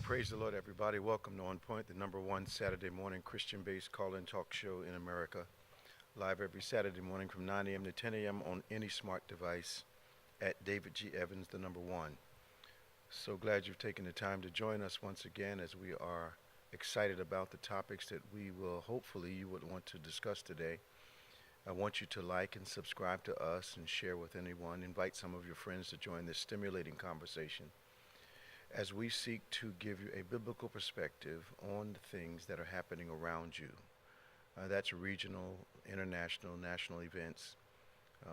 Praise the Lord, everybody. Welcome to On Point, the number one Saturday morning Christian-based call-in talk show in America. Live every Saturday morning from 9 a.m. to 10 a.m. on any smart device at David G. Evans, the number one. So glad you've taken the time to join us once again as we are excited about the topics that we will hopefully you would want to discuss today. I want you to like and subscribe to us and share with anyone. Invite some of your friends to join this stimulating conversation as we seek to give you a biblical perspective on the things that are happening around you. That's regional, international, national events,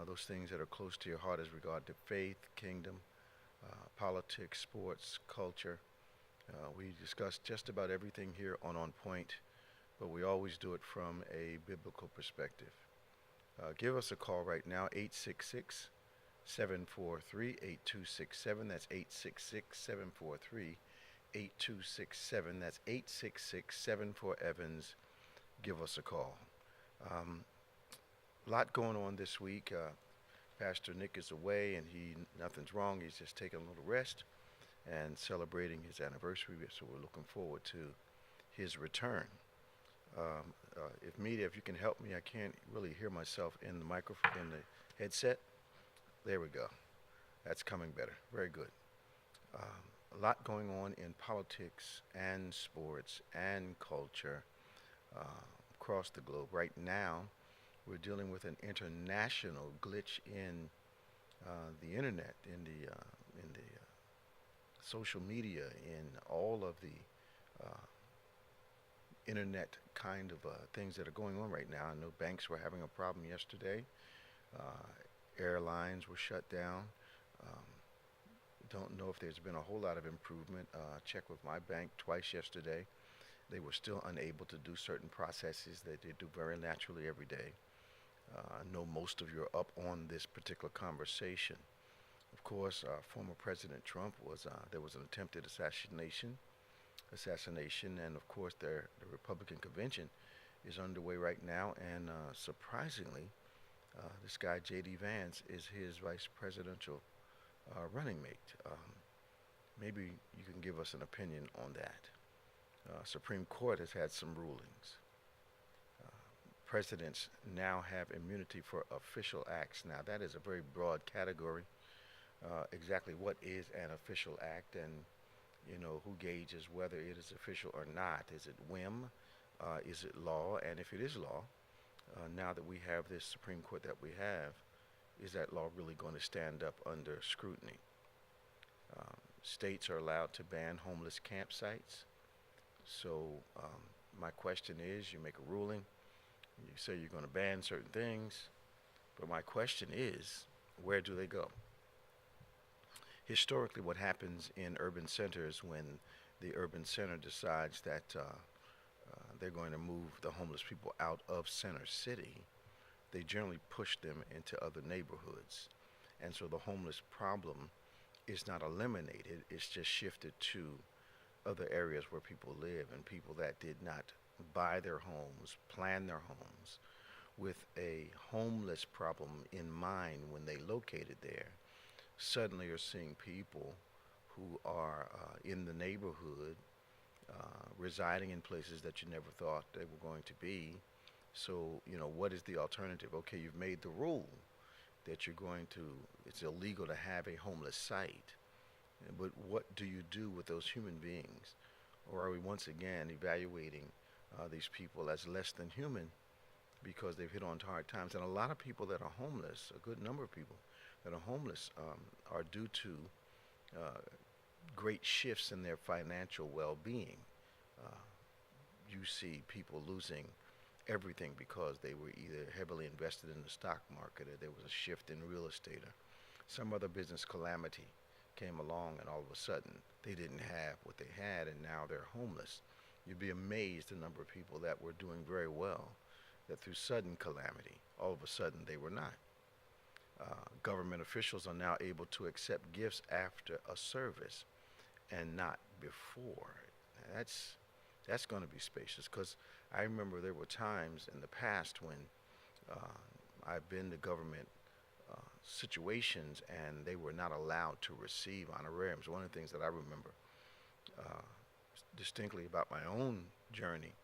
those things that are close to your heart as regard to faith, kingdom, politics, sports, culture. We discuss just about everything here on Point, but we always do it from a biblical perspective. Give us a call right now, 866 743 8267. That's 866 743 8267. That's 866 74 Evans. Give us a call. A lot going on this week. Pastor Nick is away, and nothing's wrong. He's just taking a little rest and celebrating his anniversary. So we're looking forward to his return. If you can help me, I can't really hear myself in the microphone, in the headset. There we go. That's coming better. Very good. A lot going on in politics and sports and culture across the globe. Right now, we're dealing with an international glitch in the internet, in the social media, in all of the internet kind of things that are going on right now. I know banks were having a problem yesterday. Airlines were shut down. Don't know if there's been a whole lot of improvement. Checked with my bank twice yesterday. They were still unable to do certain processes that they do very naturally every day. I know most of you are up on this particular conversation. Of course, former President Trump there was an attempted assassination, and of course the Republican convention is underway right now, and surprisingly, this guy, J.D. Vance, is his vice presidential running mate. Maybe you can give us an opinion on that. Supreme Court has had some rulings. Presidents now have immunity for official acts. Now, that is a very broad category. Exactly what is an official act, and who gauges whether it is official or not? Is it whim? Is it law? And if it is law, now that we have this Supreme Court that we have, is that law really going to stand up under scrutiny? States are allowed to ban homeless campsites. So my question is, you make a ruling, you say you're going to ban certain things, but my question is, where do they go? Historically, what happens in urban centers when the urban center decides that they're going to move the homeless people out of center city, they generally push them into other neighborhoods. And so the homeless problem is not eliminated, it's just shifted to other areas where people live, and people that did not buy their homes, plan their homes with a homeless problem in mind when they located there, suddenly are seeing people who are in the neighborhood residing in places that you never thought they were going to be. So, what is the alternative? Okay, you've made the rule that it's illegal to have a homeless site, but what do you do with those human beings? Or are we once again evaluating these people as less than human because they've hit on hard times? And a lot of people that are homeless, a good number of people that are homeless, are due to great shifts in their financial well-being. You see people losing everything because they were either heavily invested in the stock market, or there was a shift in real estate, or some other business calamity came along, and all of a sudden they didn't have what they had, and now they're homeless. You'd be amazed the number of people that were doing very well, that through sudden calamity, all of a sudden they were not. Government officials are now able to accept gifts after a service and not before. That's going to be spacious, because I remember there were times in the past when I've been to government situations and they were not allowed to receive honorariums. One of the things that I remember distinctly about my own journey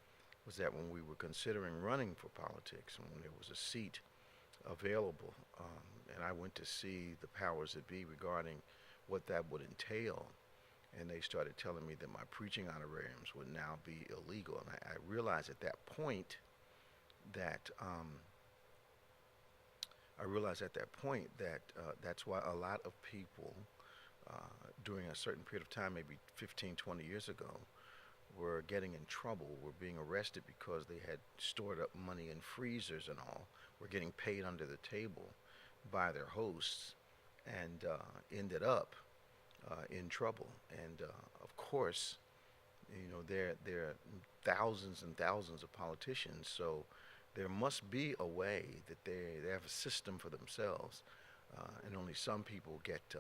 was that when we were considering running for politics, when there was a seat available, and I went to see the powers that be regarding what that would entail, and they started telling me that my preaching honorariums would now be illegal, and I realized at that point that that's why a lot of people during a certain period of time, maybe 15, 20 years ago, were getting in trouble, were being arrested because they had stored up money in freezers and all, were getting paid under the table by their hosts, and ended up in trouble. And of course, there are thousands and thousands of politicians, so there must be a way that they have a system for themselves, and only some people get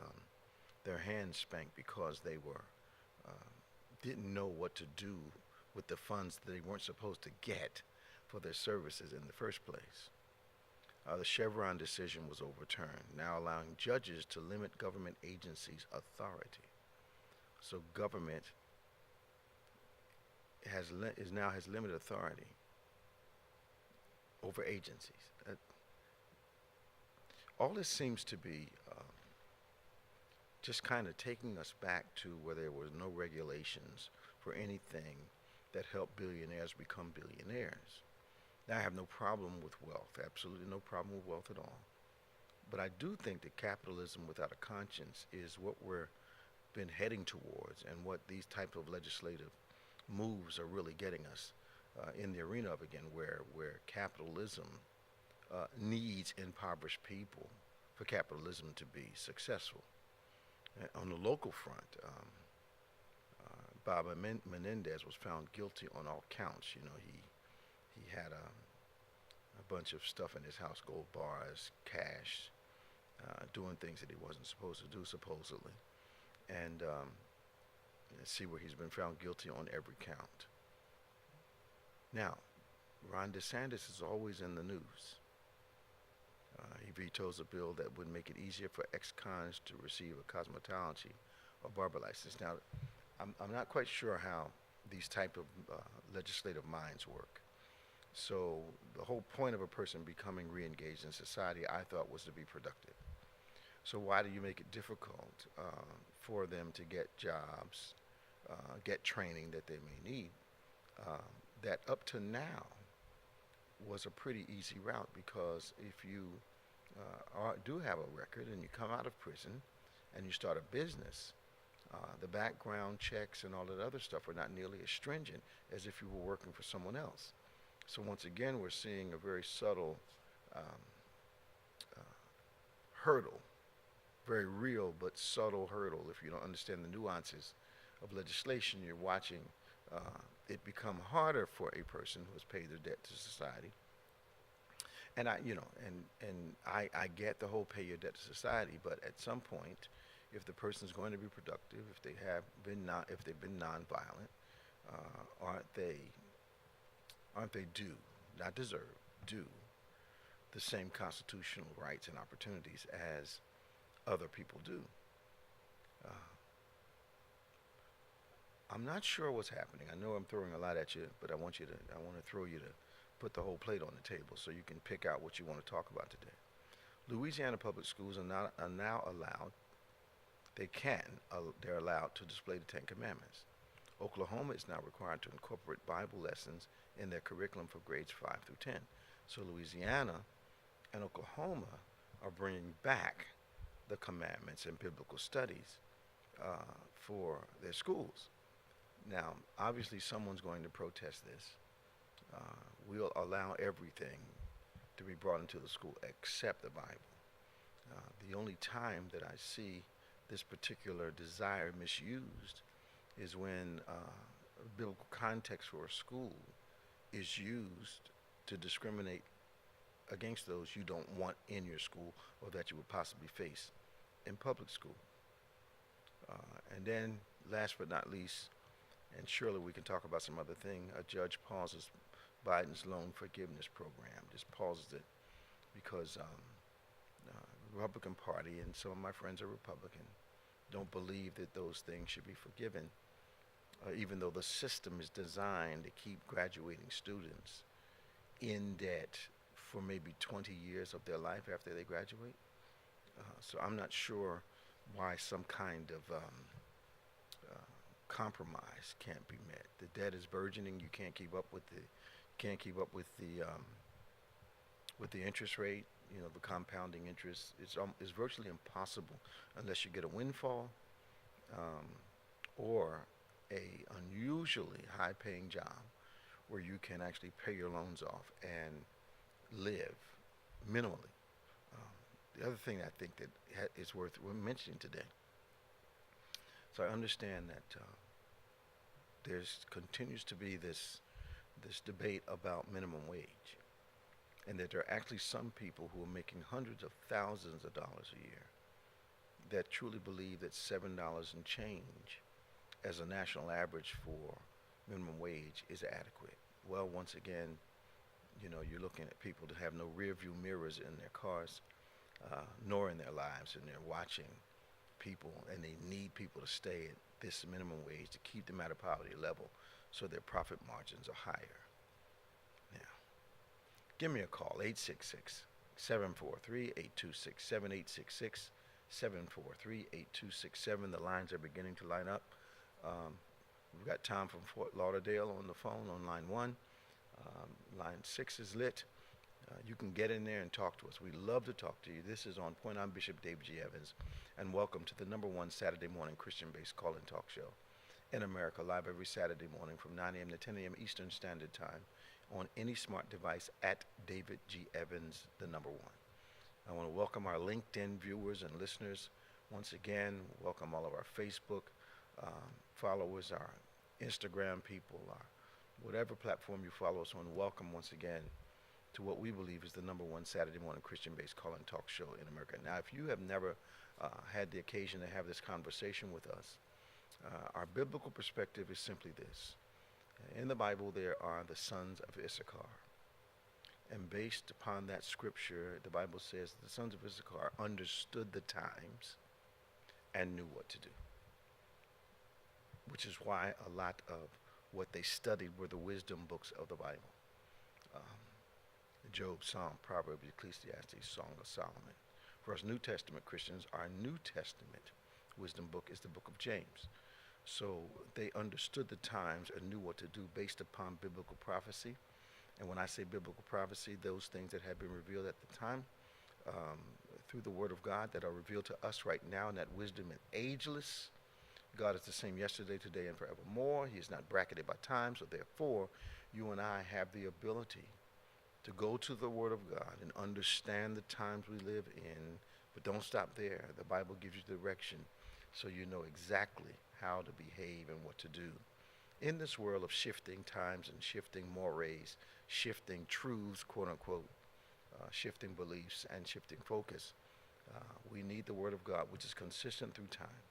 their hands spanked because they were didn't know what to do with the funds that they weren't supposed to get for their services in the first place. The Chevron decision was overturned, now allowing judges to limit government agencies' authority. So government has limited authority over agencies. All this seems to be just kind of taking us back to where there was no regulations for anything that helped billionaires become billionaires. Now, I have no problem with wealth, absolutely no problem with wealth at all. But I do think that capitalism without a conscience is what we're been heading towards, and what these types of legislative moves are really getting us in the arena of again, where capitalism needs impoverished people for capitalism to be successful. On the local front, Bob Menendez was found guilty on all counts. He had a bunch of stuff in his house, gold bars, cash, doing things that he wasn't supposed to do, supposedly. And let's see where he's been found guilty on every count. Now, Ron DeSantis is always in the news. He vetoes a bill that would make it easier for ex-cons to receive a cosmetology or barber license. Now, I'm not quite sure how these type of legislative minds work. So the whole point of a person becoming re-engaged in society, I thought, was to be productive. So why do you make it difficult for them to get jobs, get training that they may need? That up to now was a pretty easy route, because if you do have a record and you come out of prison and you start a business, the background checks and all that other stuff are not nearly as stringent as if you were working for someone else. So once again, we're seeing a very subtle hurdle, very real but subtle hurdle. If you don't understand the nuances of legislation, you're watching it become harder for a person who has paid their debt to society. And I get the whole pay your debt to society, but at some point, if the person's going to be productive, if they've been nonviolent, aren't they due, not deserve, due the same constitutional rights and opportunities as other people do? I'm not sure what's happening. I know I'm throwing a lot at you, but I want to throw you to put the whole plate on the table so you can pick out what you want to talk about today. Louisiana public schools are now allowed. They're allowed to display the Ten Commandments. Oklahoma is now required to incorporate Bible lessons in their curriculum for grades 5 through 10. So Louisiana and Oklahoma are bringing back the commandments and biblical studies for their schools. Now, obviously, someone's going to protest this. We'll allow everything to be brought into the school except the Bible. The only time that I see this particular desire misused is when biblical context for a school is used to discriminate against those you don't want in your school or that you would possibly face in public school. And then, last but not least, and surely we can talk about some other thing, a judge pauses Biden's loan forgiveness program, just pauses it because the Republican Party, and some of my friends are Republican, don't believe that those things should be forgiven. even though the system is designed to keep graduating students in debt for maybe 20 years of their life after they graduate. So I'm not sure why some kind of compromise can't be met. The debt is burgeoning. You can't keep up with the with the interest rate. You know, the compounding interest. It's virtually impossible unless you get a windfall um, or a unusually high-paying job where you can actually pay your loans off and live minimally. The other thing I think that is worth mentioning today. So I understand that there's continues to be this debate about minimum wage, and that there are actually some people who are making hundreds of thousands of dollars a year that truly believe that $7 and change as a national average for minimum wage is adequate. Well, once again, you know, you're looking at people that have no rear view mirrors in their cars, nor in their lives, and they're watching people, and they need people to stay at this minimum wage to keep them at a poverty level so their profit margins are higher. Now, give me a call, 866-743-8267, 866-743-8267. The lines are beginning to line up. We've got Tom from Fort Lauderdale on the phone on line 1. Line 6 is lit. You can get in there and talk to us. We love to talk to you. This is On Point. I'm Bishop David G. Evans, and welcome to the #1 Saturday morning Christian-based call-in talk show in America, live every Saturday morning from 9 a.m. to 10 a.m. Eastern Standard Time on any smart device at David G. Evans, the #1. I want to welcome our LinkedIn viewers and listeners once again. Welcome all of our Facebook followers, our Instagram people, our whatever platform you follow us on. Welcome once again to what we believe is the #1 Saturday morning Christian-based call-in talk show in America. Now, if you have never had the occasion to have this conversation with us, our biblical perspective is simply this. In the Bible, there are the sons of Issachar. And based upon that scripture, the Bible says the sons of Issachar understood the times and knew what to do, which is why a lot of what they studied were the wisdom books of the Bible. Job, Psalm, Proverbs, Ecclesiastes, Song of Solomon. For us New Testament Christians, our New Testament wisdom book is the book of James. So they understood the times and knew what to do based upon biblical prophecy. And when I say biblical prophecy, those things that have been revealed at the time through the Word of God that are revealed to us right now, and that wisdom is ageless. God is the same yesterday, today, and forevermore. He is not bracketed by time, so therefore you and I have the ability to go to the Word of God and understand the times we live in, but don't stop there. The Bible gives you direction so you know exactly how to behave and what to do. In this world of shifting times and shifting mores, shifting truths, quote unquote, shifting beliefs and shifting focus, we need the Word of God, which is consistent through time.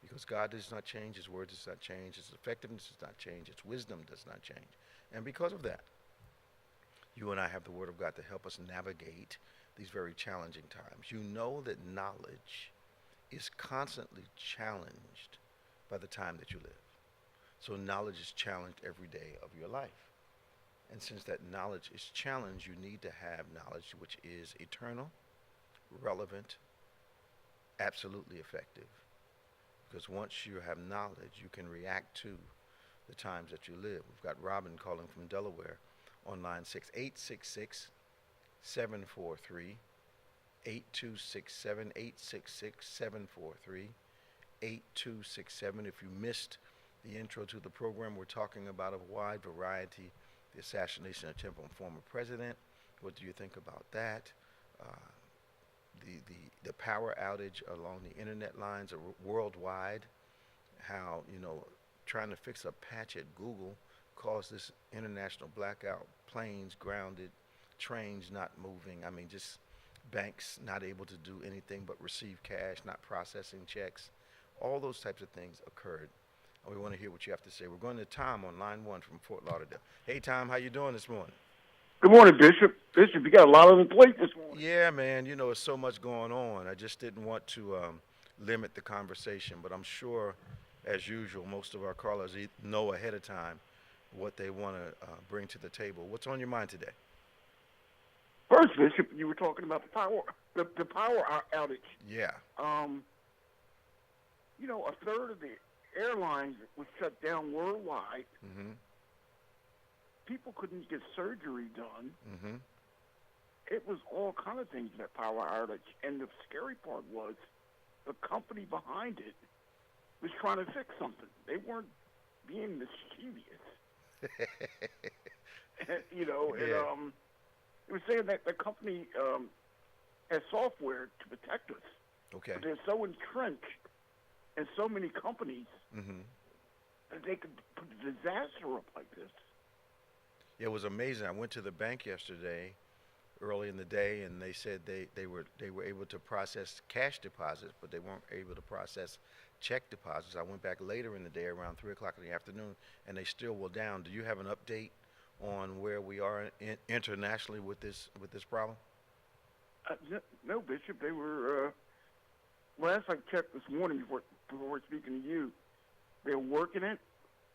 Because God does not change, His Word does not change, His effectiveness does not change, His wisdom does not change. And because of that, you and I have the Word of God to help us navigate these very challenging times. You know that knowledge is constantly challenged by the time that you live. So knowledge is challenged every day of your life. And since that knowledge is challenged, you need to have knowledge which is eternal, relevant, absolutely effective. Because once you have knowledge, you can react to the times that you live. We've got Robin calling from Delaware on line 6, 866-743-8267, 866-743-8267. If you missed the intro to the program, we're talking about a wide variety, the assassination attempt on former president. What do you think about that? The power outage along the internet lines worldwide, how, trying to fix a patch at Google caused this international blackout, planes grounded, trains not moving. I mean, just banks not able to do anything but receive cash, not processing checks. All those types of things occurred. We want to hear what you have to say. We're going to Tom on line 1 from Fort Lauderdale. Hey, Tom, how you doing this morning? Good morning, Bishop. Bishop, you got a lot on the plate this morning. Yeah, man. There's so much going on. I just didn't want to limit the conversation, but I'm sure as usual, most of our callers know ahead of time what they want to bring to the table. What's on your mind today? First, Bishop, you were talking about the power outage. Yeah. A third of the airlines was shut down worldwide. Mm-hmm. People couldn't get surgery done. Mm-hmm. It was all kind of things, that power outage. And the scary part was the company behind it was trying to fix something. They weren't being mischievous. Yeah. It was saying that the company has software to protect us. Okay. But they're so entrenched in so many companies Mm-hmm. that they could put a disaster up like this. Yeah, it was amazing. I went to the bank yesterday, early in the day, and they said they were able to process cash deposits, but they weren't able to process check deposits. I went back later in the day, around 3 o'clock in the afternoon, and they still were down. Do you have an update on where we are internationally with this problem? No, Bishop. They were last I checked this morning before speaking to you. They're working it,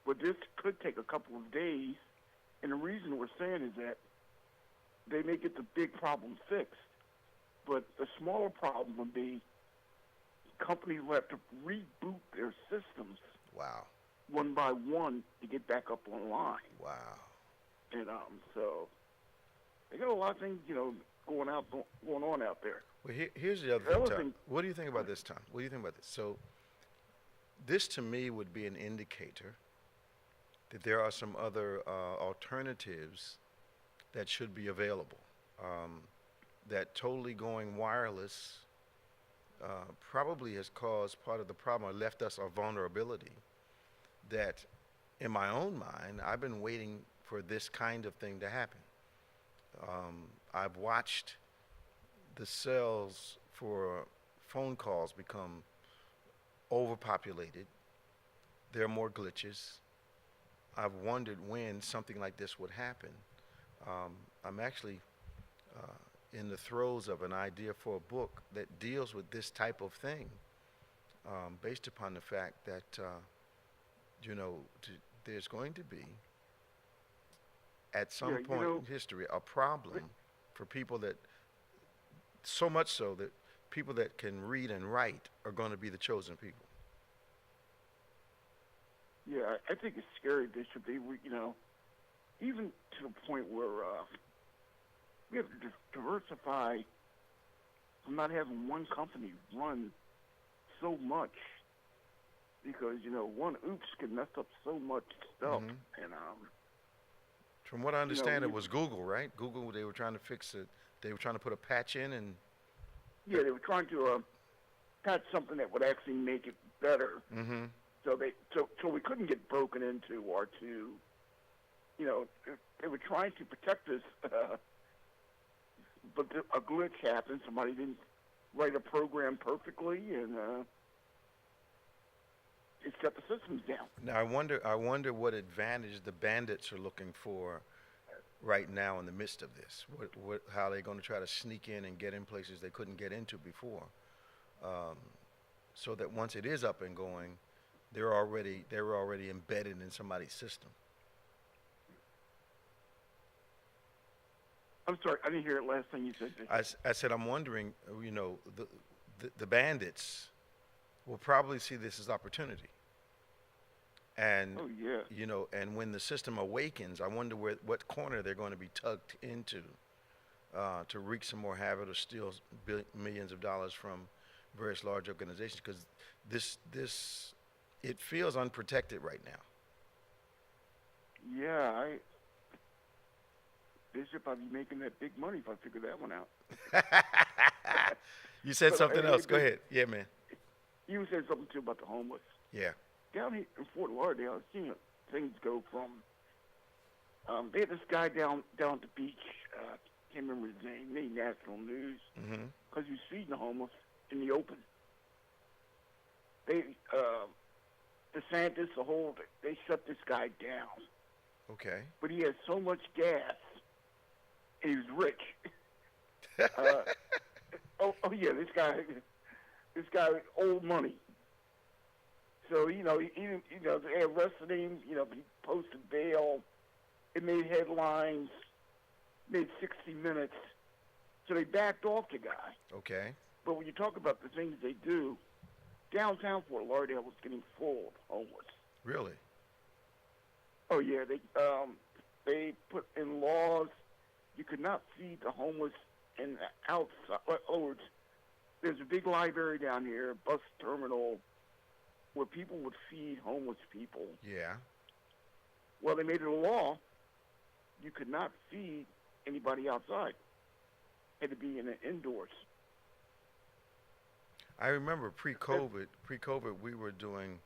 but this could take a couple of days. And the reason we're saying is that they may get the big problem fixed, but the smaller problem would be companies will have to reboot their systems Wow. one by one to get back up online. Wow. And so they got a lot of things, going on out there. Well, here's the other thing, Tom. What do you think about this, Tom? What do you think about this? So, this to me would be an indicator that there are some other alternatives that should be available. That totally going wireless probably has caused part of the problem, or left us a vulnerability that, in my own mind, I've been waiting for this kind of thing to happen. I've watched the cells for phone calls become overpopulated. There are more glitches. I've wondered when something like this would happen. I'm actually in the throes of an idea for a book that deals with this type of thing, based upon the fact that, there's going to be, at some point in history, a problem for people that, so much so that people that can read and write are going to be the chosen people. Yeah, I think it's scary, Bishop. They were, even to the point where we have to diversify from not having one company run so much, because one oops can mess up so much stuff. Mm-hmm. And from what I understand, it was Google, right? Google, they were trying to fix it. They were trying to put a patch in, and yeah, they were trying to patch something that would actually make it better. Mm-hmm. So we couldn't get broken into, or to, they were trying to protect us, but a glitch happened. Somebody didn't write a program perfectly, and it shut the systems down. Now I wonder what advantage the bandits are looking for right now in the midst of this. How they're going to try to sneak in and get in places they couldn't get into before, so that once it is up and going, they're already embedded in somebody's system. I'm sorry, I didn't hear it last thing you said. I said I'm wondering, the bandits will probably see this as opportunity. And oh yeah, and when the system awakens, I wonder what corner they're going to be tugged into to wreak some more havoc or steal millions of dollars from various large organizations, because this it feels unprotected right now. Yeah, Bishop, I'd be making that big money if I figured that one out. You said something else. Go ahead. Yeah, man. You said something too about the homeless. Yeah. Down here in Fort Lauderdale, I've seen things go from. They had this guy down at the beach. Can't remember his name. Made national news because he was feeding the homeless in the open. They, DeSantis, they shut this guy down. Okay. But he had so much gas, and he was rich. Oh yeah, this guy, old money. So, even, they arrested him, he posted bail. It made headlines, made 60 Minutes. So they backed off the guy. Okay. But when you talk about the things they do, downtown Fort Lauderdale was getting full of homeless. Really? Oh, yeah. They put in laws you could not feed the homeless in the outside. In other words, there's a big library down here, bus terminal, where people would feed homeless people. Yeah. Well, they made it a law. You could not feed anybody outside. Had to be in the indoors. I remember pre-COVID, we were doing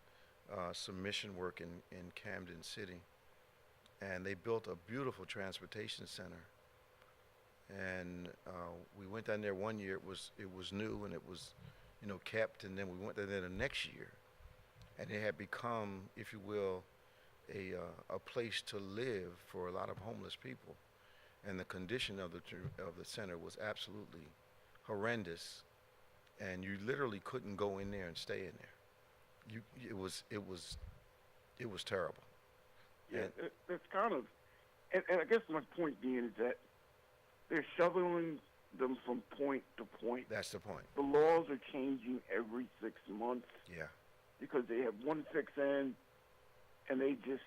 some mission work in Camden City, and they built a beautiful transportation center. And we went down there one year. It was new and it was, kept. And then we went down there the next year, and it had become, if you will, a place to live for a lot of homeless people. And the condition of the center was absolutely horrendous, and you literally couldn't go in there and stay in there. It was terrible. Yeah, it's kind of, and I guess my point being is that they're shuttling them from point to point. That's the point. The laws are changing every 6 months. Yeah. Because they have one fix in, and they just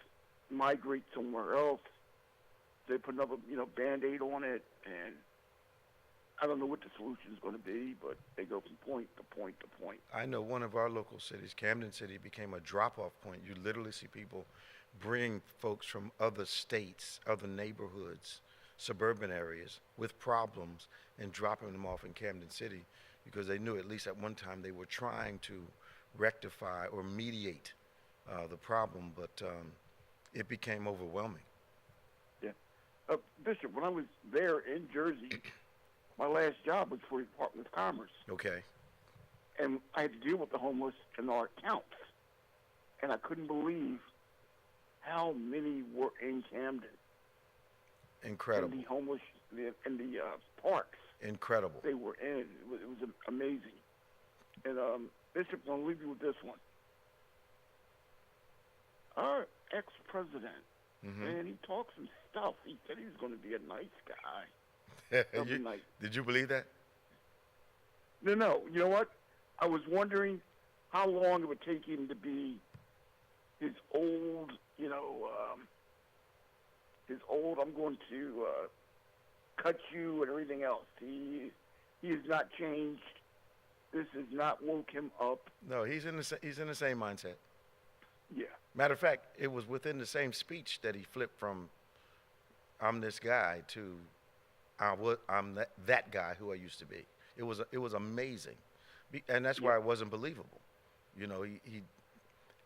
migrate somewhere else. They put another, Band-Aid on it, and I don't know what the solution is going to be, but they go from point to point to point. I know one of our local cities, Camden City, became a drop-off point. You literally see people bring folks from other states, other neighborhoods, suburban areas with problems and dropping them off in Camden City because they knew at least at one time they were trying to rectify or mediate the problem, but it became overwhelming. Yeah. Bishop, when I was there in Jersey, my last job was for the Department of Commerce. Okay. And I had to deal with the homeless in our accounts. And I couldn't believe how many were in Camden. Incredible. In the homeless, in the parks. Incredible. They were in. It was amazing. And Bishop, I'm going to leave you with this one. Our ex-president, man, he talked some stuff. He said he was going to be a nice guy. Did you believe that? No. You know what? I was wondering how long it would take him to be his old, I'm going to cut you and everything else. He has not changed. This has not woke him up. No, he's in the same mindset. Yeah. Matter of fact, it was within the same speech that he flipped from "I'm this guy" to "I'm that guy who I used to be." It was amazing, and that's why it wasn't believable.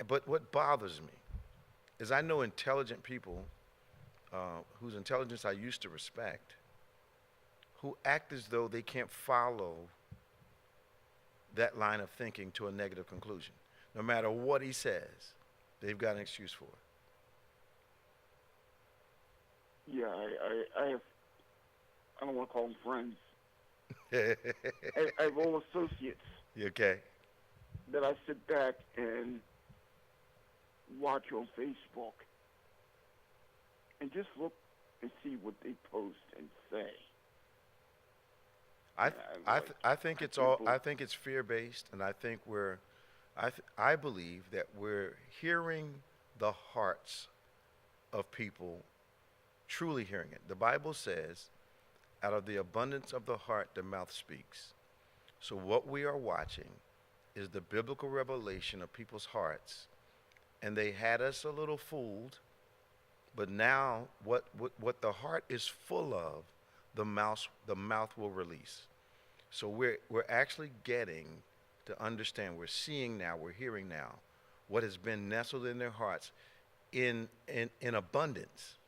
But what bothers me is I know intelligent people whose intelligence I used to respect, who act as though they can't follow that line of thinking to a negative conclusion. No matter what he says, they've got an excuse for it. Yeah, I don't want to call them friends. I have all associates. You okay? That I sit back and watch on Facebook and just look and see what they post and say. I think it's fear-based, and I think I believe that we're hearing the hearts of people, truly hearing it. The Bible says, out of the abundance of the heart, the mouth speaks. So what we are watching is the biblical revelation of people's hearts, and they had us a little fooled, but now what the heart is full of, the mouth will release. So we're actually getting to understand, we're seeing now, we're hearing now what has been nestled in their hearts in abundance.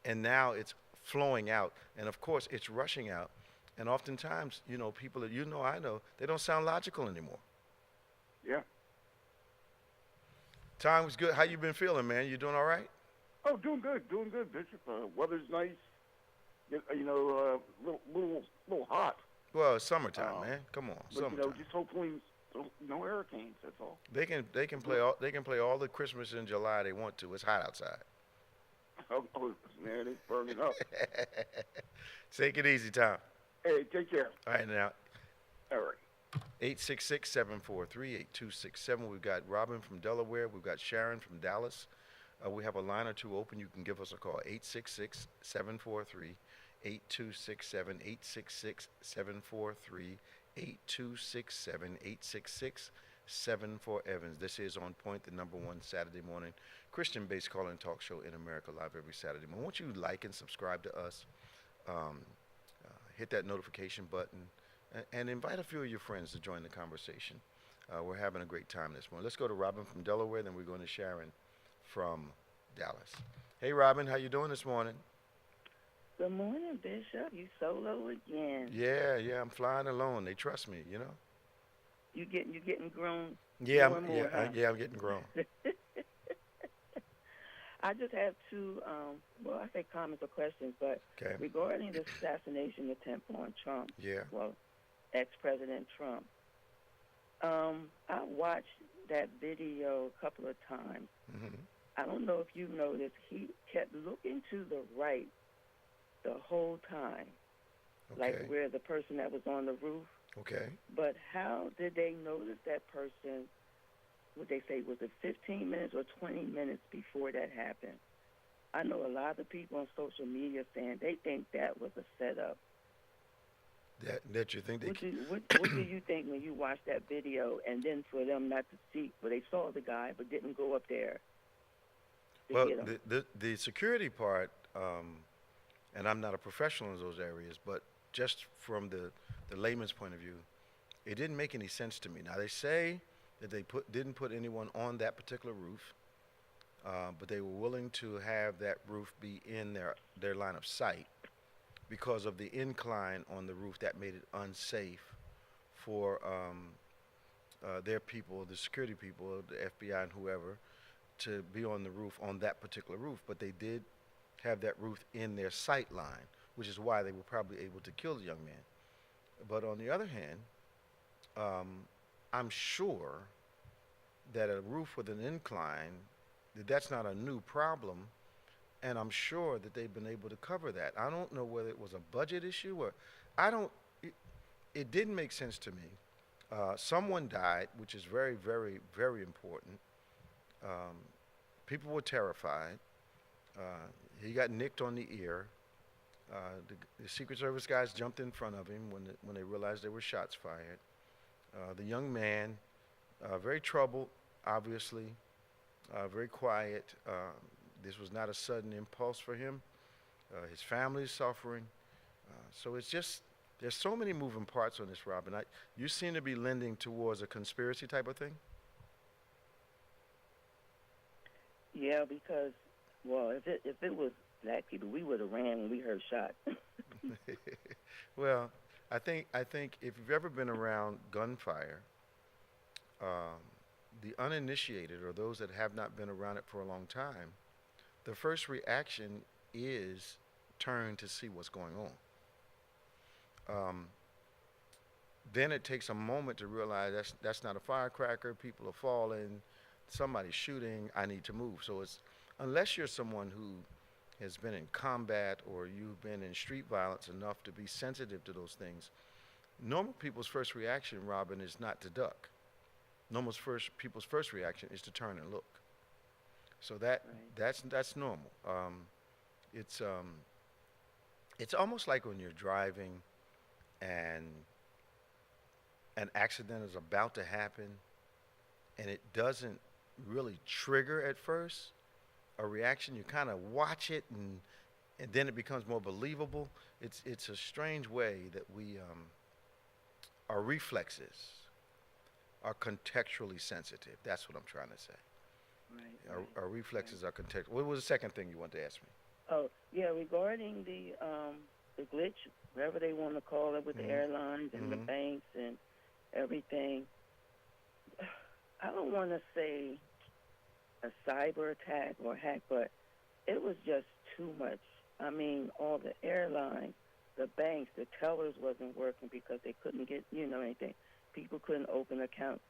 And now it's flowing out, and of course it's rushing out. And oftentimes, people that I know, they don't sound logical anymore. Yeah. Tom, was good. How you been feeling, man? You doing all right? Oh, doing good, Bishop. Weather's nice. Little hot. Well, it's summertime, man. Come on, but, summertime. just hopefully no hurricanes. That's all. They can play all the Christmas in July they want to. It's hot outside. Oh, man, it's burning up. Take it easy, Tom. Hey, take care. All right, now, All right. 866-743-8267. We've got Robin from Delaware. We've got Sharon from Dallas. We have a line or two open. You can give us a call, 866-743-8267, 866-743-8267, 866-74-EVANS. This is On Point, the number one Saturday morning Christian-based call-in talk show in America, live every Saturday morning. Won't you like and subscribe to us? Hit that notification button and invite a few of your friends to join the conversation. We're having a great time this morning. Let's go to Robin from Delaware, then we're going to Sharon from Dallas. Hey, Robin, how you doing this morning? Good morning, Bishop. You solo again. Yeah, I'm flying alone. They trust me, you know. You getting grown. Yeah, more and more, huh? I'm getting grown. I just have two, I say comments or questions, but Okay. regarding the assassination attempt on Trump, Yeah. well, ex-President Trump, I watched that video a couple of times. Mm-hmm. I don't know if you noticed, he kept looking to the right the whole time, Okay. like where the person that was on the roof. Okay. But how did they notice that person? Would they say, was it 15 minutes or 20 minutes before that happened? I know a lot of people on social media saying they think that was a setup. That you think they? What do you think when you watch that video, and then for them not to see, well, they saw the guy but didn't go up there to Well, get him? the security part, and I'm not a professional in those areas, but just from the layman's point of view, it didn't make any sense to me. Now, they say that they didn't put anyone on that particular roof, but they were willing to have that roof be in their line of sight because of the incline on the roof that made it unsafe for their people, the security people, the FBI and whoever, to be on the roof, on that particular roof. But they did have that roof in their sight line, which is why they were probably able to kill the young man. But on the other hand, I'm sure that a roof with an incline, that's not a new problem, and I'm sure that they've been able to cover that. I don't know whether it was a budget issue or it didn't make sense to me. Someone died, which is very, very, very important. People were terrified. He got nicked on the ear. The Secret Service guys jumped in front of him when they realized there were shots fired. The young man, very troubled, obviously, very quiet. This was not a sudden impulse for him. His family is suffering. So it's just, there's so many moving parts on this, Robin. You seem to be lending towards a conspiracy type of thing? Yeah, because, well, if it was black people, we would have ran when we heard shots. Well, I think if you've ever been around gunfire, the uninitiated or those that have not been around it for a long time, the first reaction is turn to see what's going on. Then it takes a moment to realize that's not a firecracker, people are falling, somebody's shooting, I need to move. So it's, unless you're someone who has been in combat or you've been in street violence enough to be sensitive to those things, normal people's first reaction, Robin, is not to duck. People's first reaction is to turn and look. So that's normal. It's almost like when you're driving and an accident is about to happen and it doesn't really trigger at first a reaction. You kind of watch it and then it becomes more believable. It's a strange way that we our reflexes are contextually sensitive. That's what I'm trying to say. Right. Our reflexes are contextual. What was the second thing you wanted to ask me? Oh, yeah, regarding the glitch, whatever they want to call it, with the airlines and the banks and everything, I don't want to say a cyber attack or hack, but it was just too much. I mean, all the airlines, the banks, the tellers wasn't working because they couldn't get, anything. people couldn't open accounts.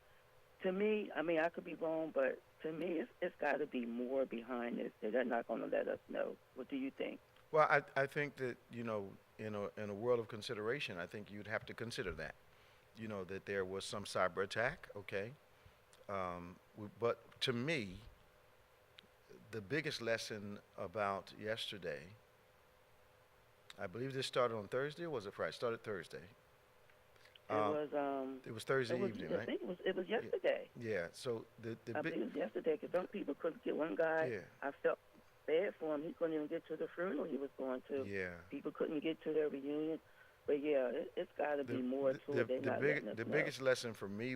To me, I mean, I could be wrong, but to me, it's got to be more behind this. They're not going to let us know. What do you think? Well, I think that, in a world of consideration, I think you'd have to consider that, that there was some cyber attack, okay? But to me, the biggest lesson about yesterday, I believe this started on Thursday, or was it Friday? It started Thursday. It was Thursday evening, right? I think it was yesterday. Yeah. So I believe it was yesterday because some people couldn't get. One guy, yeah. I felt bad for him. He couldn't even get to the funeral he was going to. Yeah. People couldn't get to their reunion. But yeah, it's got to be more to it. The biggest lesson for me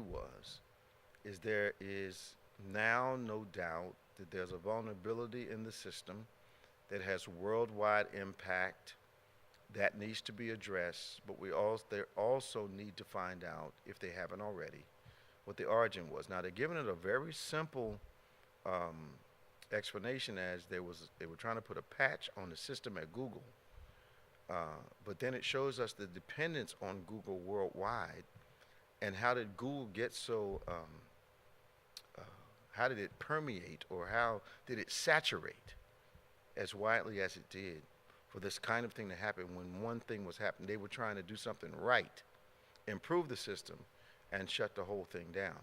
is there is now no doubt that there's a vulnerability in the system that has worldwide impact that needs to be addressed, but they also need to find out, if they haven't already, what the origin was. Now, they're giving it a very simple explanation, as they were trying to put a patch on the system at Google, but then it shows us the dependence on Google worldwide, and how did Google get so, how did it permeate, or how did it saturate as widely as it did for this kind of thing to happen when one thing was happening? They were trying to do something right, improve the system, and shut the whole thing down.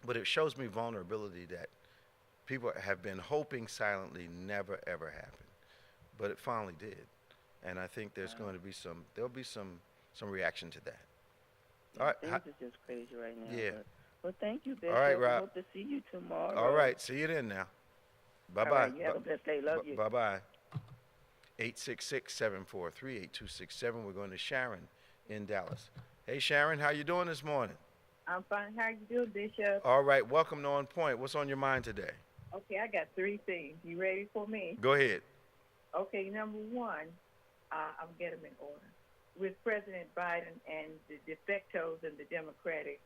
But it shows me vulnerability that people have been hoping silently never, ever happened. But it finally did. And I think there'll be some reaction to that. Yeah, All right. Things is just crazy right now. Yeah. Well, thank you, Bishop. All right, Rob. I hope to see you tomorrow. All right. See you then now. Bye-bye. All right, you have a blessed day. Love you. Bye-bye. 866-743-8267. We're going to Sharon in Dallas. Hey, Sharon, how you doing this morning? I'm fine. How you doing, Bishop? All right. Welcome to On Point. What's on your mind today? Okay, I got three things. You ready for me? Go ahead. Okay, number one, I'm getting them in order. With President Biden and the defectos and the Democratic,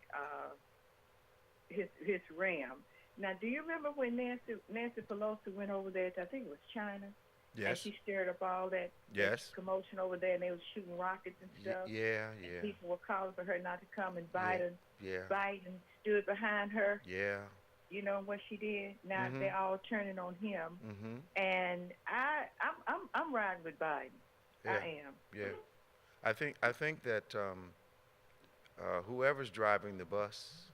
his ram. Now, do you remember when Nancy Pelosi went over there to, I think it was China? Yes. And she stirred up all that commotion over there, and they were shooting rockets and stuff. Yeah. And people were calling for her not to come, and Biden stood behind her. Yeah. You know what she did? Now they're all turning on him, and I'm riding with Biden. Yeah. I am. Yeah. I think that whoever's driving the bus,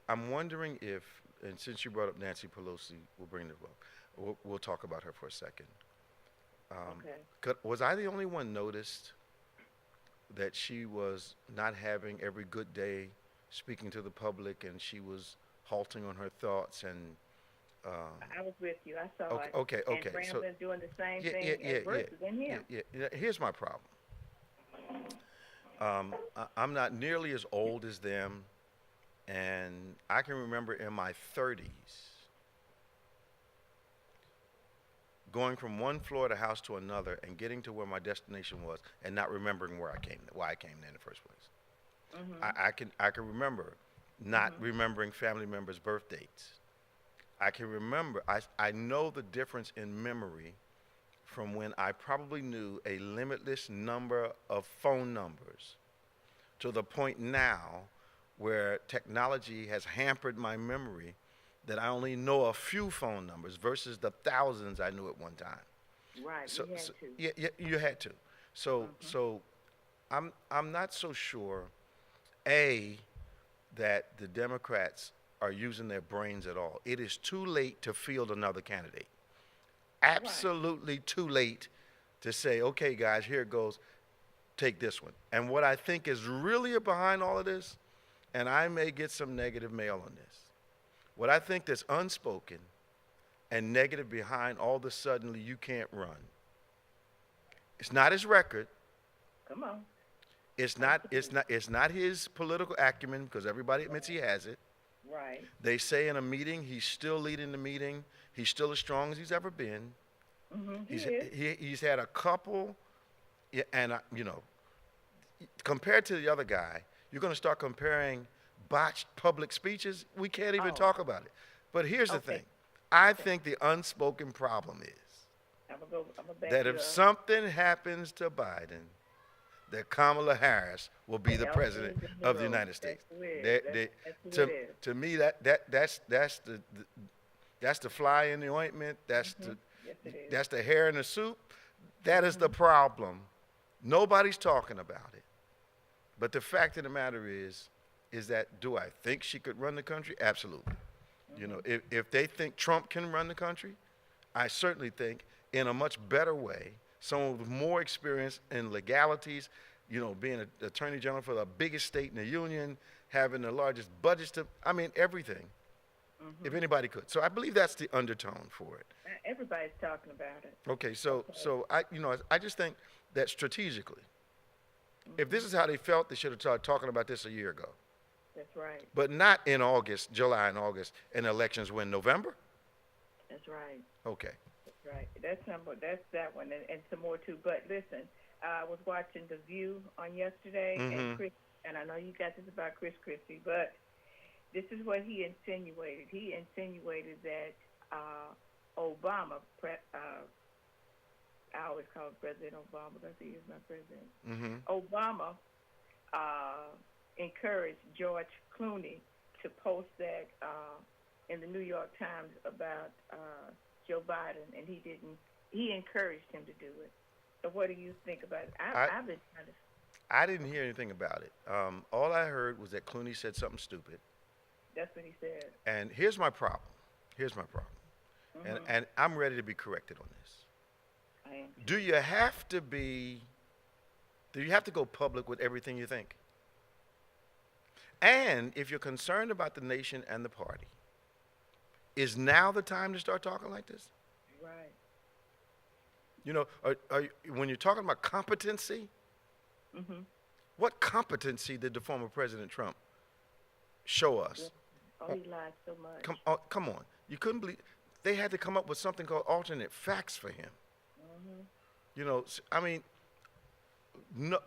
I'm wondering if, and since you brought up Nancy Pelosi, we'll bring it up. We'll talk about her for a second. Okay. Was I the only one noticed that she was not having every good day speaking to the public, and she was halting on her thoughts, and I was with you. I saw it. Okay. And Brandon's doing the same thing versus in him. Yeah. Here's my problem. I'm not nearly as old as them, and I can remember in my 30s going from one Florida house to another and getting to where my destination was and not remembering why I came there in the first place. I can remember not remembering family members' birth dates. I can remember, I know the difference in memory from when I probably knew a limitless number of phone numbers to the point now where technology has hampered my memory that I only know a few phone numbers versus the thousands I knew at one time. Right, so, you had so, to. Yeah, you had to. So I'm not so sure, that the Democrats are using their brains at all. It is too late to field another candidate. Absolutely too late to say, okay, guys, here it goes, take this one. And what I think is really behind all of this, and I may get some negative mail on this, what I think that's unspoken and negative behind all the suddenly you can't run, it's not his record. Come on. It's not his political acumen, because everybody admits he has it. Right. They say in a meeting he's still leading the meeting. He's still as strong as he's ever been. He's had a couple, and compared to the other guy, you're going to start comparing botched public speeches. We can't even talk about it. But here's the thing. I think the unspoken problem is that if something happens to Biden, that Kamala Harris will be the president of the United States. To me, that's the fly in the ointment. That's the hair in the soup. That is the problem. Nobody's talking about it. But the fact of the matter is that, do I think she could run the country? Absolutely. You know, if they think Trump can run the country, I certainly think in a much better way, someone with more experience in legalities, you know, being an attorney general for the biggest state in the union, having the largest budgets everything. If anybody could. So I believe that's the undertone for it. Everybody's talking about it. Okay, so I just think that strategically, if this is how they felt, they should have started talking about this a year ago. That's right. But not in August, July and August, and elections when November? That's right. Okay. That's right. That's that one, and some more too. But listen, I was watching The View on yesterday, and I know you got this about Chris Christie, but this is what he insinuated. He insinuated that Obama, I always call him President Obama because he is my president. Obama encouraged George Clooney to post that in the New York Times about Joe Biden, and he didn't. He encouraged him to do it. So what do you think about it? I've been trying to. I didn't hear anything about it. All I heard was that Clooney said something stupid. That's what he said. And here's my problem. And I'm ready to be corrected on this. I am. Do you have to go public with everything you think? And if you're concerned about the nation and the party, is now the time to start talking like this? Right. You know, when you're talking about competency, what competency did the former President Trump show us? Oh, he lied so much. Come on. You couldn't believe. They had to come up with something called alternate facts for him. You know, I mean,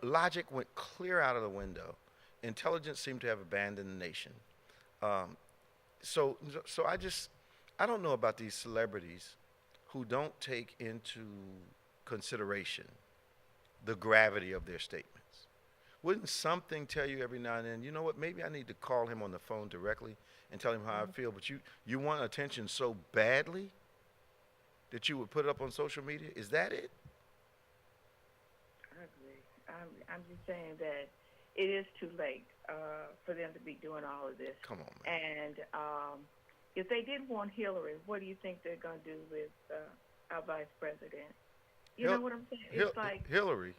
logic went clear out of the window. Intelligence seemed to have abandoned the nation. So I don't know about these celebrities who don't take into consideration the gravity of their statements. Wouldn't something tell you every now and then, you know what, maybe I need to call him on the phone directly and tell him how I feel, but you want attention so badly that you would put it up on social media? Is that it? I agree. I'm just saying that it is too late for them to be doing all of this. Come on, man. And if they did want Hillary, what do you think they're going to do with our vice president? You know what I'm saying? It's like Hillary.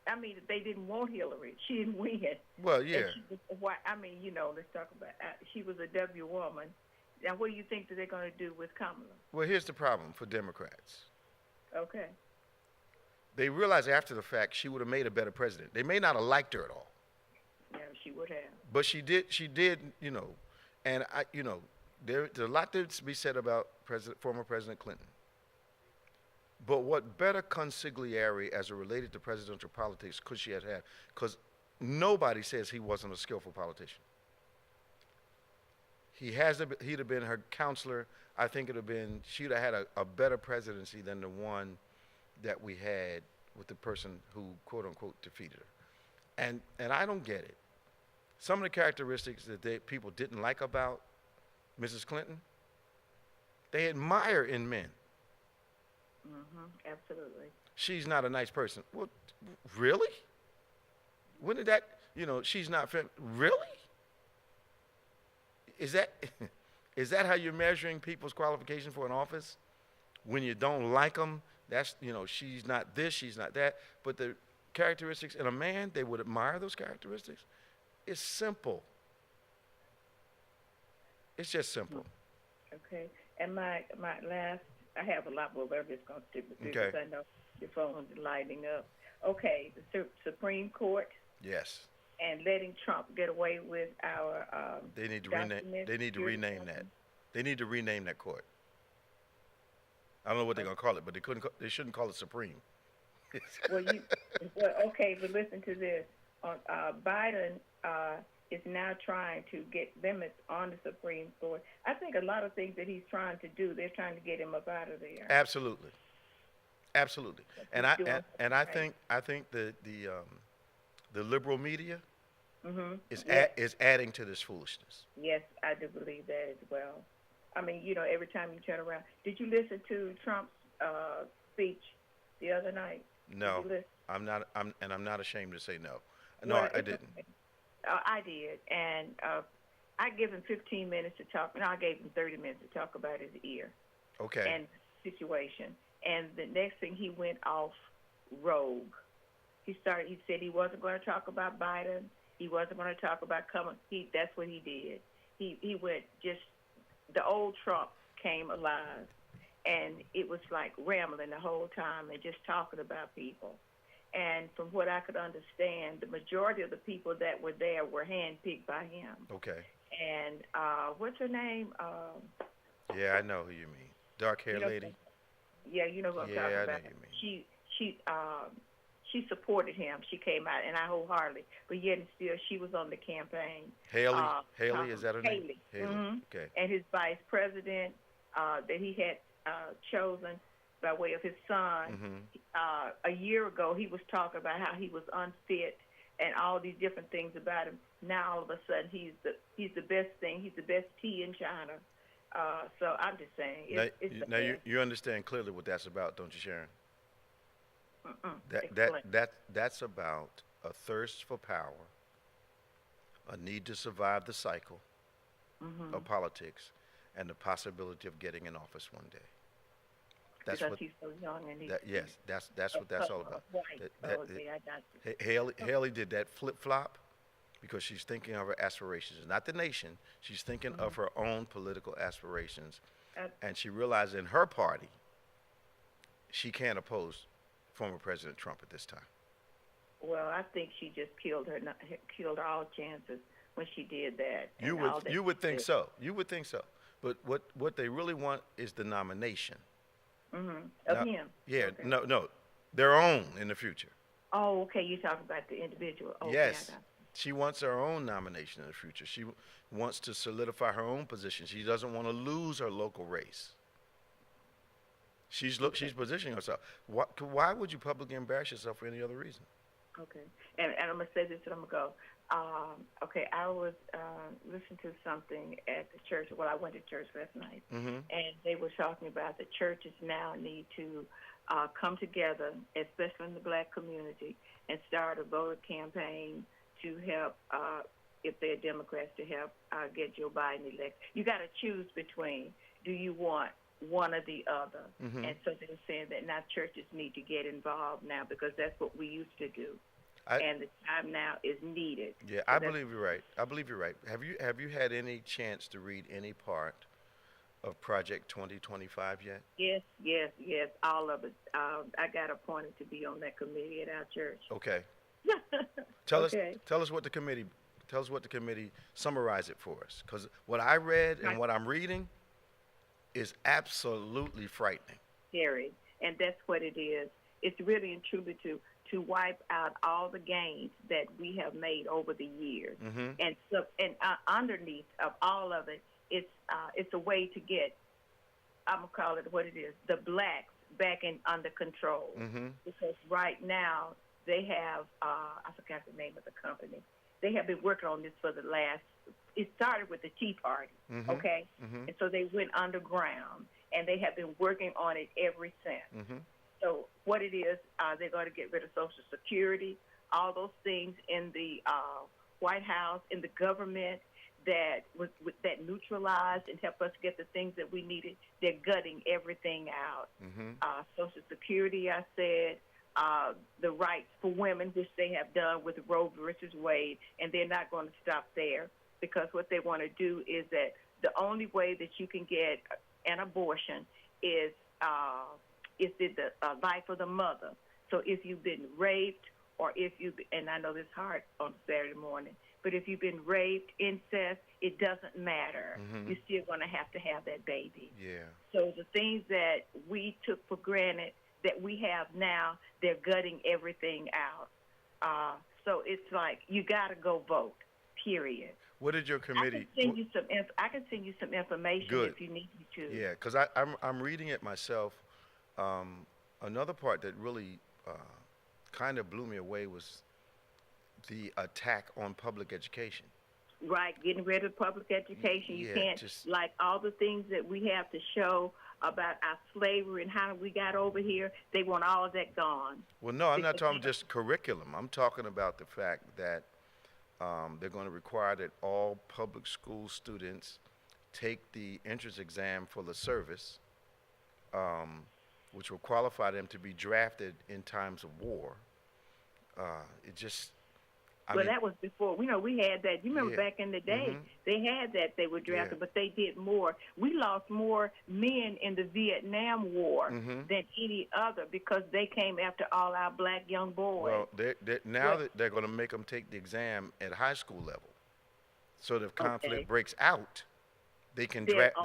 I mean, they didn't want Hillary. She didn't win. Well, yeah. Let's talk about she was a W woman. Now, what do you think that they're going to do with Kamala? Well, here's the problem for Democrats. Okay. They realized after the fact she would have made a better president. They may not have liked her at all. Yeah, she would have. But she did, you know, and there's a lot to be said about former President Clinton. But what better consigliere as it related to presidential politics could she have had? Because nobody says he wasn't a skillful politician. He'd have been her counselor. I think she'd have had a better presidency than the one that we had with the person who, quote unquote, defeated her. And I don't get it. Some of the characteristics that people didn't like about Mrs. Clinton, they admire in men. Absolutely. She's not a nice person. Well, really? When did that, she's not, really? Is that how you're measuring people's qualification for an office? When you don't like them, that's, she's not this, she's not that. But the characteristics in a man, they would admire those characteristics. It's simple. It's just simple. Okay. And my last, I have a lot more, but I'm just going to stick with this Okay. because I know your phone's lighting up. Okay, the Supreme Court. Yes. And letting Trump get away with our They need to documents. They need to rename that. They need to rename that court. I don't know what they're going to call it, but they shouldn't call it Supreme. Okay, but listen to this. Biden is now trying to get limits on the Supreme Court. I think a lot of things that he's trying to do, they're trying to get him up out of there. Absolutely. And I think the the liberal media is Yes. is adding to this foolishness. Yes, I do believe that as well. I mean, every time you turn around, did you listen to Trump's speech the other night? No, Did you listen? I'm not ashamed to say no. No, Well, I it's didn't. okay. I did, and I gave him 15 minutes to talk. No, I gave him 30 minutes to talk about his ear Okay. and situation. And the next thing, he went off rogue. He said he wasn't going to talk about Biden. He wasn't going to talk about coming. That's what he did. He went just, the old Trump came alive, and it was like rambling the whole time and just talking about people. And from what I could understand, the majority of the people that were there were handpicked by him. Okay. And what's her name? Yeah, I know who you mean. Dark hair lady. Yeah, you know who I'm Yeah, talking I know about. who you mean. She supported him. She came out, and I wholeheartedly. But yet and still, she was on the campaign. Haley. Haley, is that her name? Haley. Haley. Mm-hmm. Okay. And his vice president that he had chosen by way of his son. A year ago, he was talking about how he was unfit and all these different things about him. Now all of a sudden, he's the best thing. He's the best tea in China. So I'm just saying. You understand clearly what that's about, don't you, Sharon? Explain. That's about a thirst for power, a need to survive the cycle of politics, and the possibility of getting in office one day. That's because what, he's so young and he's that's what that's all about. White. I got you. Haley did that flip-flop because she's thinking of her aspirations, not the nation. She's thinking of her own political aspirations, and she realized in her party she can't oppose former President Trump at this time. Well, I think she just killed all chances when she did that. You would think so. You would think so. But what they really want is the nomination. Of him. Yeah. Okay. No, their own in the future. Oh, okay. You're talking about the individual. Okay, Yes. I got She wants her own nomination in the future. She wants to solidify her own position. She doesn't want to lose her local race. She's positioning herself. Why would you publicly embarrass yourself for any other reason? Okay. And I'm going to say this and I'm going to go. Okay, I was listening to something at the church. Well, I went to church last night, and they were talking about the churches now need to come together, especially in the black community, and start a voter campaign to help, if they're Democrats, to help get Joe Biden elected. You got to choose between, do you want one or the other? And so they're saying that now churches need to get involved now because that's what we used to do. And the time now is needed. Yeah, I believe you're right. Have you had any chance to read any part of Project 2025 yet? Yes, all of it. I got appointed to be on that committee at our church. Okay. Tell us what the committee summarize it for us, because what I read and what I'm reading is absolutely frightening. Scary, and that's what it is. It's really and truly to wipe out all the gains that we have made over the years, and so underneath of all of it, it's a way to get, I'm gonna call it what it is, the blacks back under control, because right now they have I forgot the name of the company. They have been working on this for the last. It started with the Tea Party, okay, and so they went underground, and they have been working on it ever since. So what it is, they're going to get rid of Social Security, all those things in the White House, in the government that neutralized and helped us get the things that we needed. They're gutting everything out. Social Security, I said, the rights for women, which they have done with Roe versus Wade, and they're not going to stop there because what they want to do is that the only way that you can get an abortion is the life of the mother. So if you've been raped or and I know this is hard on Saturday morning, but if you've been raped, incest, it doesn't matter. You're still going to have that baby. Yeah. So the things that we took for granted that we have now, they're gutting everything out. So it's like you got to go vote, period. What did your committee? I can send you some information if you need me to. Yeah, because I'm reading it myself. Another part that really kind of blew me away was the attack on public education. Right, getting rid of public education. You Yeah, can't, like all the things that we have to show about our slavery and how we got over here, they want all of that gone. Well, no, I'm not talking just curriculum. I'm talking about the fact that they're going to require that all public school students take the entrance exam for the service, which will qualify them to be drafted in times of war. It just, That was before. We had that. You remember back in the day, they had that. They were drafted, but they did more. We lost more men in the Vietnam War than any other because they came after all our black young boys. Well, now they're going to make them take the exam at high school level. So that if conflict breaks out, they can draft.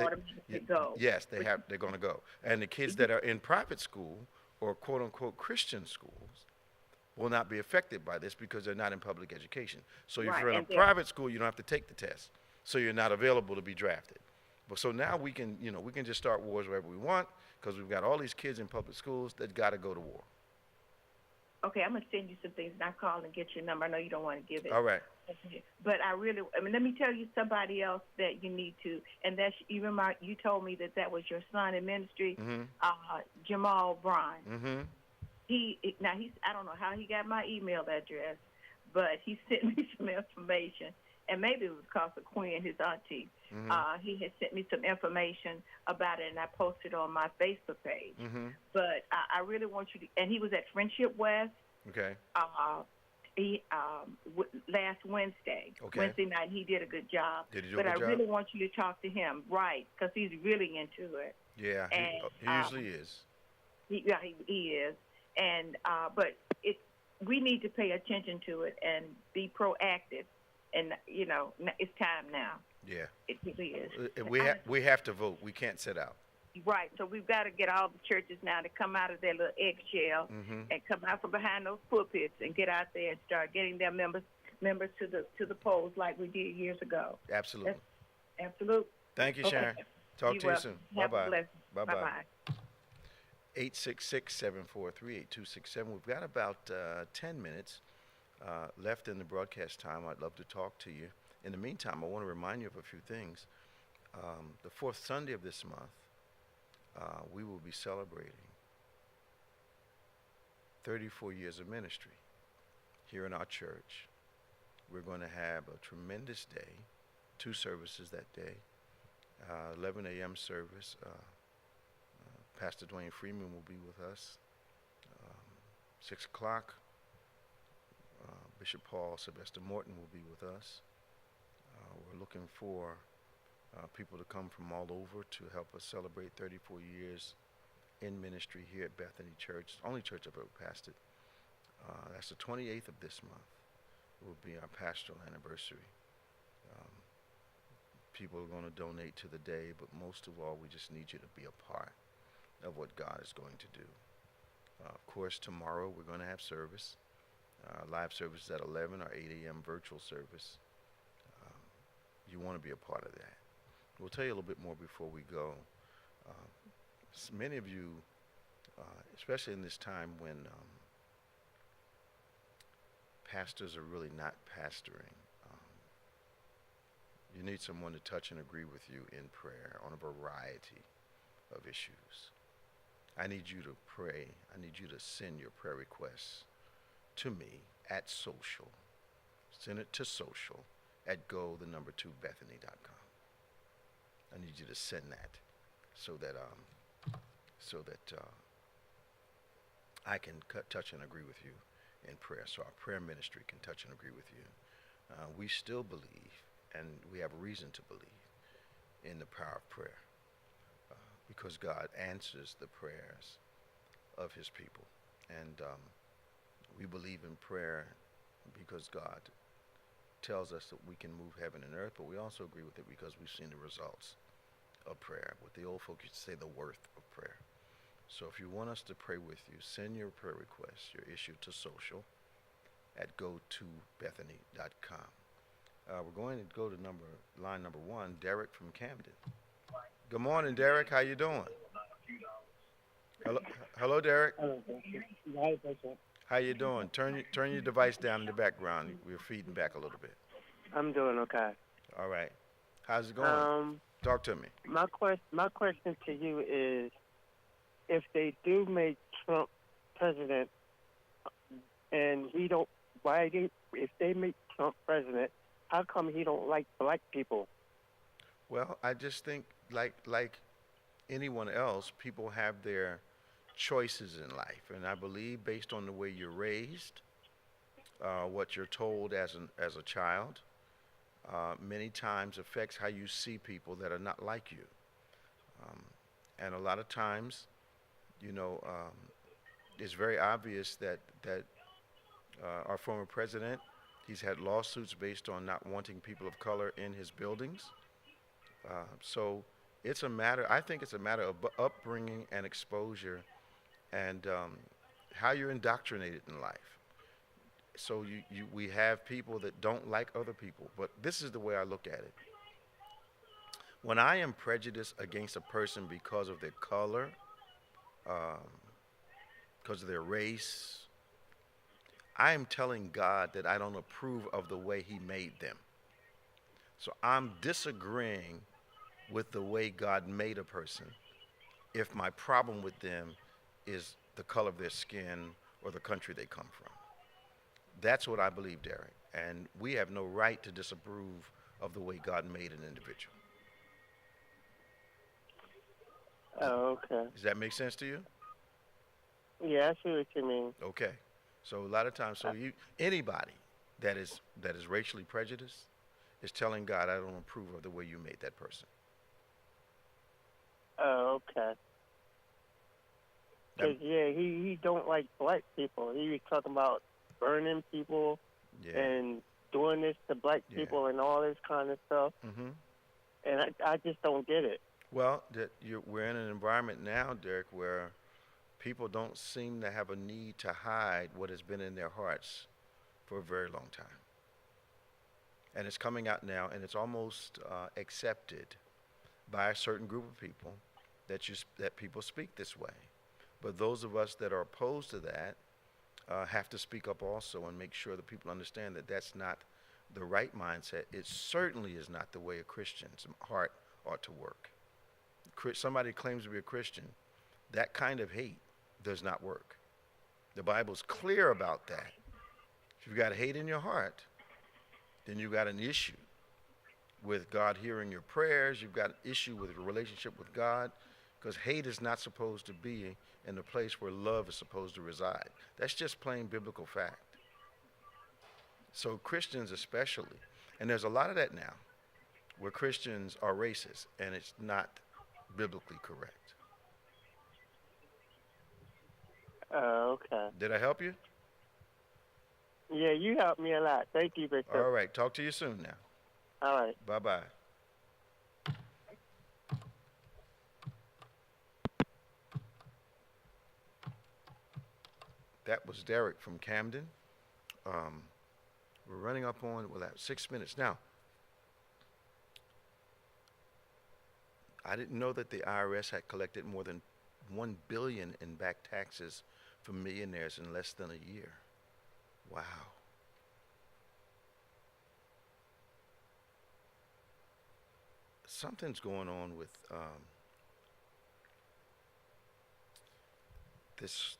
Go. Yes, they're going to go. And the kids that are in private school or quote unquote Christian schools will not be affected by this because they're not in public education. So if you're in a private school, you don't have to take the test. So you're not available to be drafted. But so now we can just start wars wherever we want because we've got all these kids in public schools that got to go to war. Okay, I'm going to send you some things, and I'll call and get your number. I know you don't want to give it. All right. But let me tell you somebody else that you need to, and that's, you told me that was your son in ministry, Jamal Bryan. I don't know how he got my email address, but he sent me some information, and maybe it was because of Quinn, his auntie. He had sent me some information about it, and I posted on my Facebook page. But I really want you to, and he was at Friendship West. Okay. Last Wednesday. Okay. Wednesday night, he did a good job. Did he do a good job? But I really want you to talk to him, right, because he's really into it. Yeah, he usually is. He is. And but we need to pay attention to it and be proactive. And it's time now. Yeah, it really is. We have to vote. We can't sit out. Right. So we've got to get all the churches now to come out of their little eggshell and come out from behind those pulpits and get out there and start getting their members to the polls like we did years ago. Absolutely. Absolute. Thank you, Sharon. Talk to you soon. Bye-bye. Bye-bye. 866-743-8267. We've got about 10 minutes left in the broadcast time. I'd love to talk to you. In the meantime, I want to remind you of a few things. The fourth Sunday of this month, we will be celebrating 34 years of ministry here in our church. We're going to have a tremendous day, 2 services that day, 11 a.m. service. Pastor Dwayne Freeman will be with us. 6 o'clock, Bishop Paul Sylvester Morton will be with us. We're looking for people to come from all over to help us celebrate 34 years in ministry here at Bethany Church. Only church I've ever pastored. That's the 28th of this month. It will be our pastoral anniversary. People are going to donate to the day, but most of all, we just need you to be a part of what God is going to do. Of course, tomorrow we're going to have service. Live service at 11 or 8 a.m. virtual service. You want to be a part of that. We'll tell you a little bit more before we go. Many of you, especially in this time when pastors are really not pastoring, you need someone to touch and agree with you in prayer on a variety of issues. I need you to pray. I need you to send your prayer requests to me at social. Send it to social at go2bethany.com. I need you to send that so that I can touch and agree with you in prayer, so our prayer ministry can touch and agree with you. We still believe, and we have reason to believe, in the power of prayer. Because God answers the prayers of his people. And we believe in prayer because God tells us that we can move heaven and earth, but we also agree with it because we've seen the results of prayer. What the old folks used to say, the worth of prayer. So if you want us to pray with you, send your prayer requests, your issue to social at go2bethany.com. We're going to go to line number 1, Derek from Camden. Good morning, Derek. How you doing? Hello, Derek. How you doing? Turn your device down in the background. We're feeding back a little bit. I'm doing okay. All right. How's it going? Talk to me. My question to you is, if they do make Trump president, and he don't, if they make Trump president, how come he don't like black people? Well, I just think like anyone else, people have their choices in life, and I believe based on the way you're raised, what you're told as a child, many times affects how you see people that are not like you. And a lot of times, it's very obvious that our former president, he's had lawsuits based on not wanting people of color in his buildings. So I think it's a matter of upbringing and exposure and how you're indoctrinated in life. So we have people that don't like other people, but this is the way I look at it. When I am prejudiced against a person because of their color, because of their race, I am telling God that I don't approve of the way he made them. So I'm disagreeing with the way God made a person if my problem with them is the color of their skin or the country they come from. That's what I believe, Derek. And we have no right to disapprove of the way God made an individual. Oh, okay. Does that make sense to you? Yeah, I see what you mean. Okay. So a lot of times, anybody that is racially prejudiced is telling God, I don't approve of the way you made that person. Oh, okay. Because, he don't like black people. He was talking about burning people and doing this to black people and all this kind of stuff. Mm-hmm. And I just don't get it. Well, we're in an environment now, Derek, where people don't seem to have a need to hide what has been in their hearts for a very long time. And it's coming out now, and it's almost accepted by a certain group of people that people speak this way. But those of us that are opposed to that have to speak up also and make sure that people understand that that's not the right mindset. It certainly is not the way a Christian's heart ought to work. Somebody claims to be a Christian, that kind of hate does not work. The Bible's clear about that. If you've got hate in your heart, then you've got an issue with God hearing your prayers. You've got an issue with your relationship with God, because hate is not supposed to be in the place where love is supposed to reside. That's just plain biblical fact. So Christians especially, and there's a lot of that now, where Christians are racist, and it's not biblically correct. Okay. Did I help you? Yeah, you helped me a lot. Thank you, Bishop. All right. Talk to you soon now. All right. Bye-bye. That was Derek from Camden. We're running up on, 6 minutes. Now, I didn't know that the IRS had collected more than $1 billion in back taxes from millionaires in less than a year. Wow. Something's going on with this.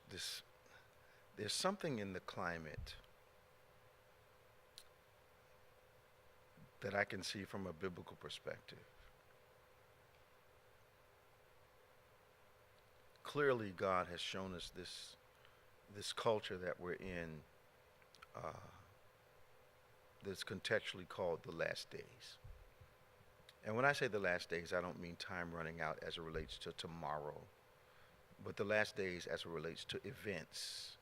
There's something in the climate that I can see from a biblical perspective. Clearly, God has shown us this culture that we're in that's contextually called the last days. And when I say the last days, I don't mean time running out as it relates to tomorrow, but the last days as it relates to events,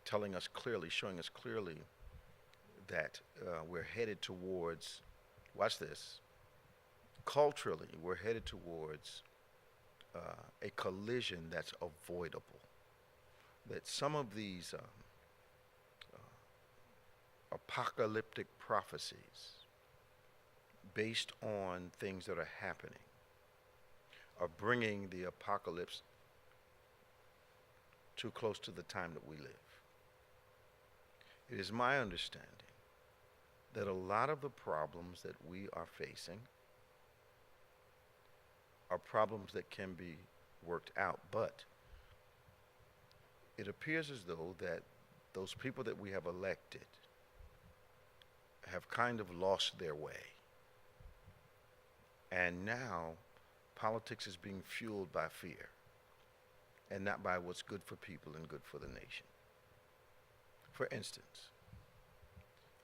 telling us clearly, showing us clearly that we're headed towards, watch this, culturally, we're headed towards a collision that's avoidable. That some of these apocalyptic prophecies based on things that are happening are bringing the apocalypse too close to the time that we live. It is my understanding that a lot of the problems that we are facing are problems that can be worked out, but it appears as though that those people that we have elected have kind of lost their way. And now politics is being fueled by fear and not by what's good for people and good for the nation. For instance,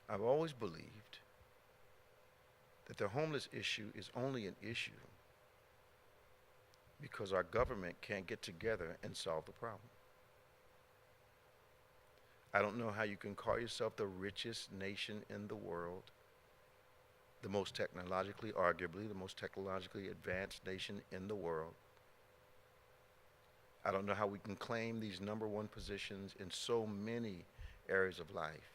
I've always believed that the homeless issue is only an issue because our government can't get together and solve the problem. I don't know how you can call yourself the richest nation in the world, the most technologically, arguably, the most technologically advanced nation in the world. I don't know how we can claim these number one positions in so many areas of life.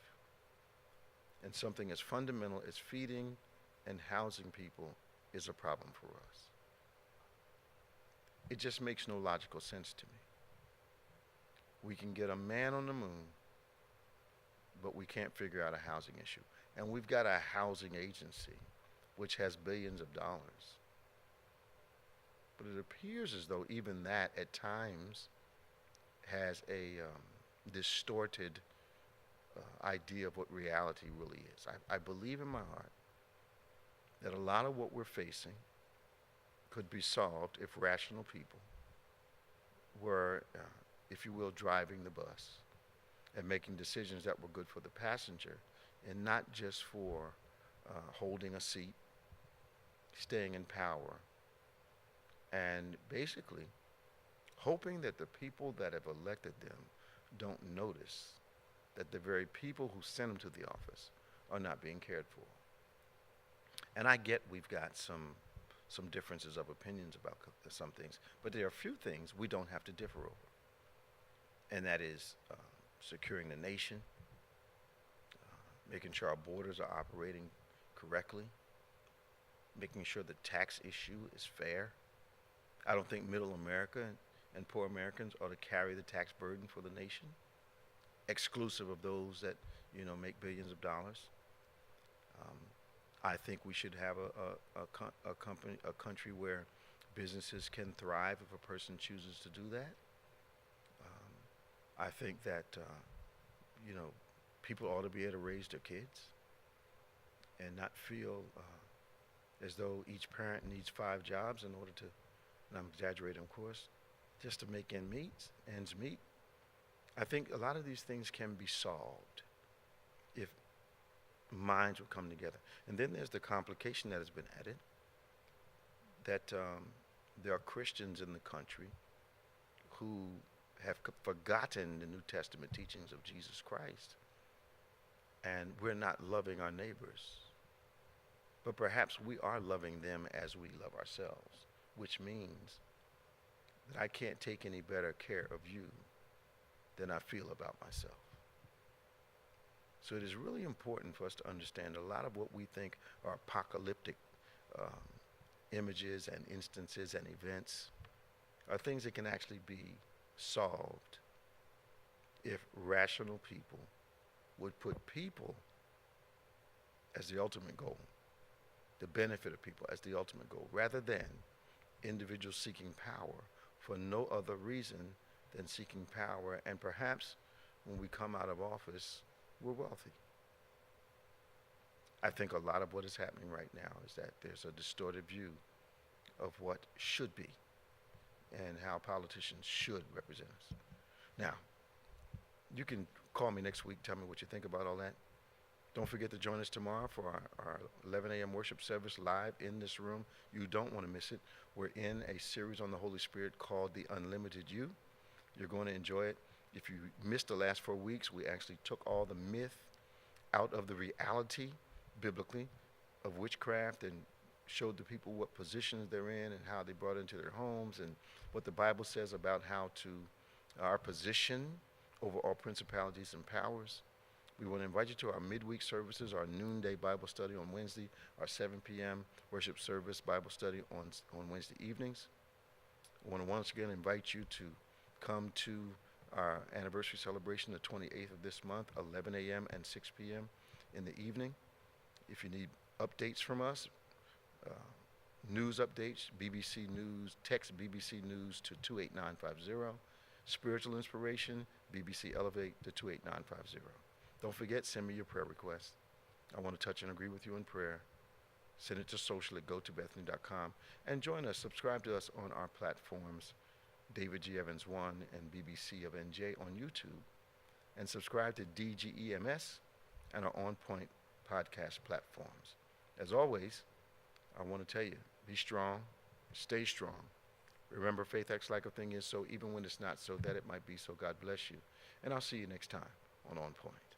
And something as fundamental as feeding and housing people is a problem for us. It just makes no logical sense to me. We can get a man on the moon, but we can't figure out a housing issue. And we've got a housing agency which has billions of dollars. But it appears as though even that at times has a distorted idea of what reality really is. I believe in my heart that a lot of what we're facing could be solved if rational people were, if you will, driving the bus and making decisions that were good for the passenger and not just for holding a seat, staying in power, and basically hoping that the people that have elected them don't notice that the very people who sent them to the office are not being cared for. And I get we've got some differences of opinions about some things, but there are a few things we don't have to differ over. And that is securing the nation, making sure our borders are operating correctly, making sure the tax issue is fair. I don't think middle America and poor Americans ought to carry the tax burden for the nation, exclusive of those that, make billions of dollars. I think we should have a country where businesses can thrive if a person chooses to do that. I think that, people ought to be able to raise their kids and not feel as though each parent needs 5 jobs in order to, and I'm exaggerating, of course, just to make ends meet. I think a lot of these things can be solved if minds would come together. And then there's the complication that has been added, that there are Christians in the country who have forgotten the New Testament teachings of Jesus Christ, and we're not loving our neighbors. But perhaps we are loving them as we love ourselves, which means that I can't take any better care of you than I feel about myself. So it is really important for us to understand a lot of what we think are apocalyptic images and instances and events are things that can actually be solved if rational people would put people as the ultimate goal, the benefit of people as the ultimate goal, rather than individuals seeking power for no other reason than seeking power, and perhaps when we come out of office, we're wealthy. I think a lot of what is happening right now is that there's a distorted view of what should be and how politicians should represent us. Now, you can call me next week, tell me what you think about all that. Don't forget to join us tomorrow for our 11 a.m. worship service live in this room. You don't want to miss it. We're in a series on the Holy Spirit called The Unlimited You. You're going to enjoy it. If you missed the last 4 weeks, we actually took all the myth out of the reality, biblically, of witchcraft and showed the people what positions they're in and how they brought it into their homes and what the Bible says about how to our position over all principalities and powers. We want to invite you to our midweek services, our noonday Bible study on Wednesday, our 7 p.m. worship service Bible study on Wednesday evenings. I want to once again invite you to come to our anniversary celebration, the 28th of this month, 11 a.m. and 6 p.m. in the evening. If you need updates from us, news updates, BBC News, text BBC News to 28950. Spiritual inspiration, BBC Elevate to 28950. Don't forget, send me your prayer requests. I want to touch and agree with you in prayer. Send it to social at gotobethany.com and join us. Subscribe to us on our platforms, David G. Evans 1 and BBC of NJ on YouTube. And subscribe to DGEMS and our On Point podcast platforms. As always, I want to tell you, be strong, stay strong. Remember, faith acts like a thing is so, even when it's not so, that it might be so. God bless you. And I'll see you next time on Point.